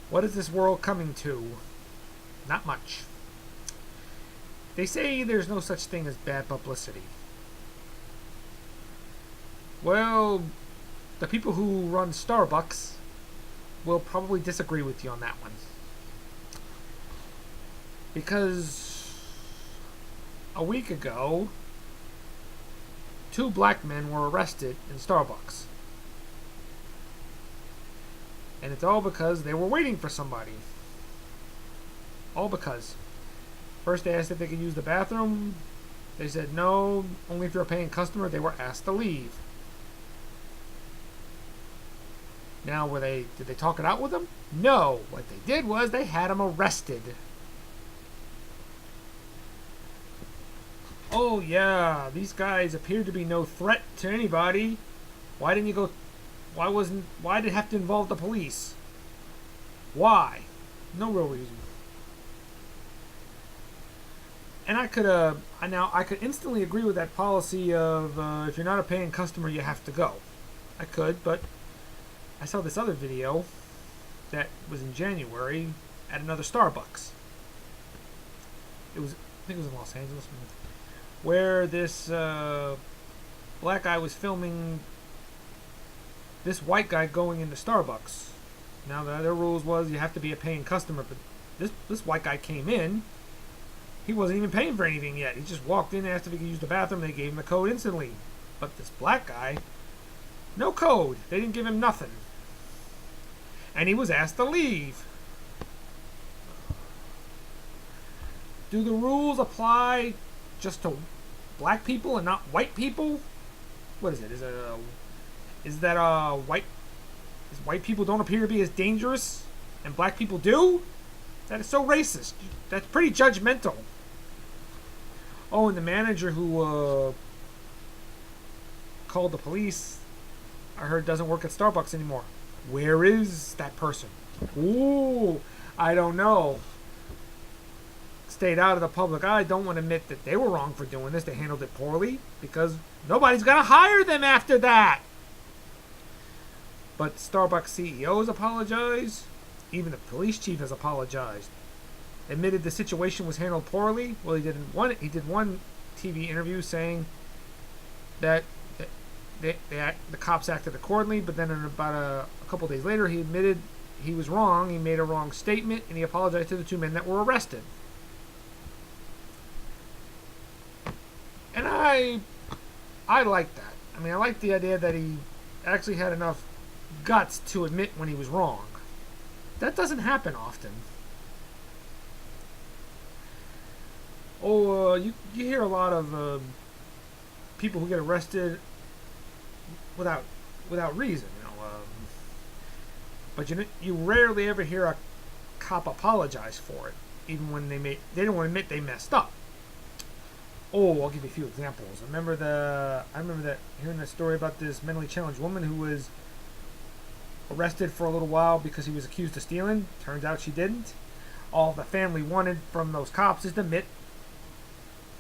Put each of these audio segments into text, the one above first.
What is this world coming to? Not much. They say there's no such thing as bad publicity. Well, the people who run Starbucks will probably disagree with you on that one. Because a week ago, 2 black men were arrested in Starbucks. And it's all because they were waiting for somebody. All because. First they asked if they could use the bathroom. They said no, only if you're a paying customer. They were asked to leave. Now, did they talk it out with them? No. What they did was they had them arrested. Oh yeah, these guys appeared to be no threat to anybody. Why did it have to involve the police? Why? No real reason. And I could instantly agree with that policy of if you're not a paying customer, you have to go. I could, but I saw this other video that was in January at another Starbucks. I think it was in Los Angeles, where this black guy was filming this white guy going into Starbucks. Now, their rules was you have to be a paying customer, but this white guy came in. He wasn't even paying for anything yet. He just walked in, asked if he could use the bathroom. They gave him the code instantly. But this black guy, no code. They didn't give him nothing. And he was asked to leave. Do the rules apply just to black people and not white people? What is it? Is that white people don't appear to be as dangerous and black people do? That is so racist. That's pretty judgmental. Oh, and the manager who called the police, I heard, doesn't work at Starbucks anymore. Where is that person? Ooh, I don't know. Stayed out of the public eye. Don't want to admit that they were wrong for doing this. They handled it poorly because nobody's going to hire them after that. But Starbucks CEOs apologize. Even the police chief has apologized. Admitted the situation was handled poorly. Well, he did one TV interview saying that the cops acted accordingly, but then about a couple days later, he admitted he was wrong. He made a wrong statement, and he apologized to the 2 men that were arrested. And I like that. I mean, I like the idea that he actually had enough guts to admit when he was wrong. That doesn't happen often. Oh, you hear a lot of people who get arrested without reason, but you rarely ever hear a cop apologize for it, even when they don't want to admit they messed up. Oh, I'll give you a few examples. I remember that hearing that story about this mentally challenged woman who was arrested for a little while because he was accused of stealing. Turns out she didn't. All the family wanted from those cops is to admit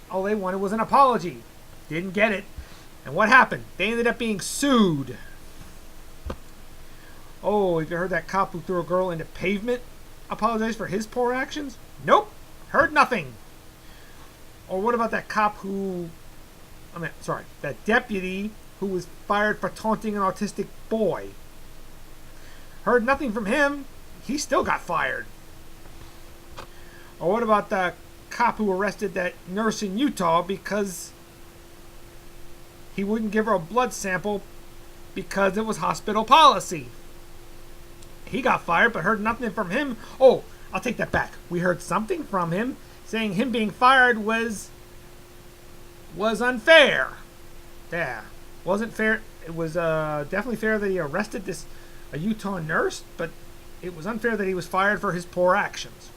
all they wanted was an apology. Didn't get it. And what happened? They ended up being sued. Oh, have you heard that cop who threw a girl into pavement apologize for his poor actions? Nope. Heard nothing. Or what about that that deputy who was fired for taunting an autistic boy? Heard nothing from him. He still got fired. Or what about the cop who arrested that nurse in Utah because he wouldn't give her a blood sample because it was hospital policy? He got fired, but heard nothing from him. Oh, I'll take that back. We heard something from him saying him being fired was unfair. Yeah, wasn't fair. It was definitely fair that he arrested a Utah nurse, but it was unfair that he was fired for his poor actions.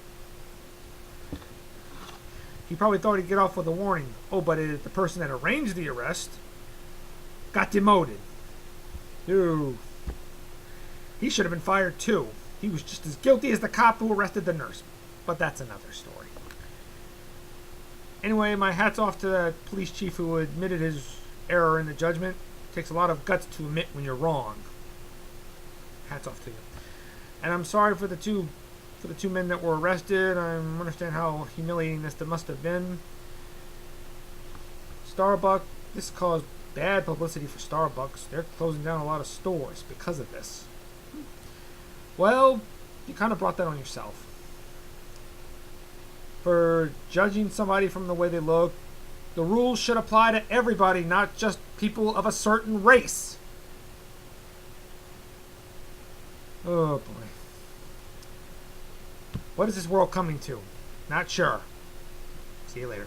He probably thought he'd get off with a warning. Oh, but the person that arranged the arrest got demoted. Dude. He should have been fired too. He was just as guilty as the cop who arrested the nurse. But that's another story. Anyway, my hat's off to the police chief who admitted his error in the judgment. It takes a lot of guts to admit when you're wrong. Hats off to you. And I'm sorry for the two men that were arrested. I understand how humiliating this must have been. Starbucks, this caused bad publicity for Starbucks. They're closing down a lot of stores because of this. Well, you kind of brought that on yourself. For judging somebody from the way they look, the rules should apply to everybody, not just people of a certain race. Oh boy. What is this world coming to? Not sure. See you later.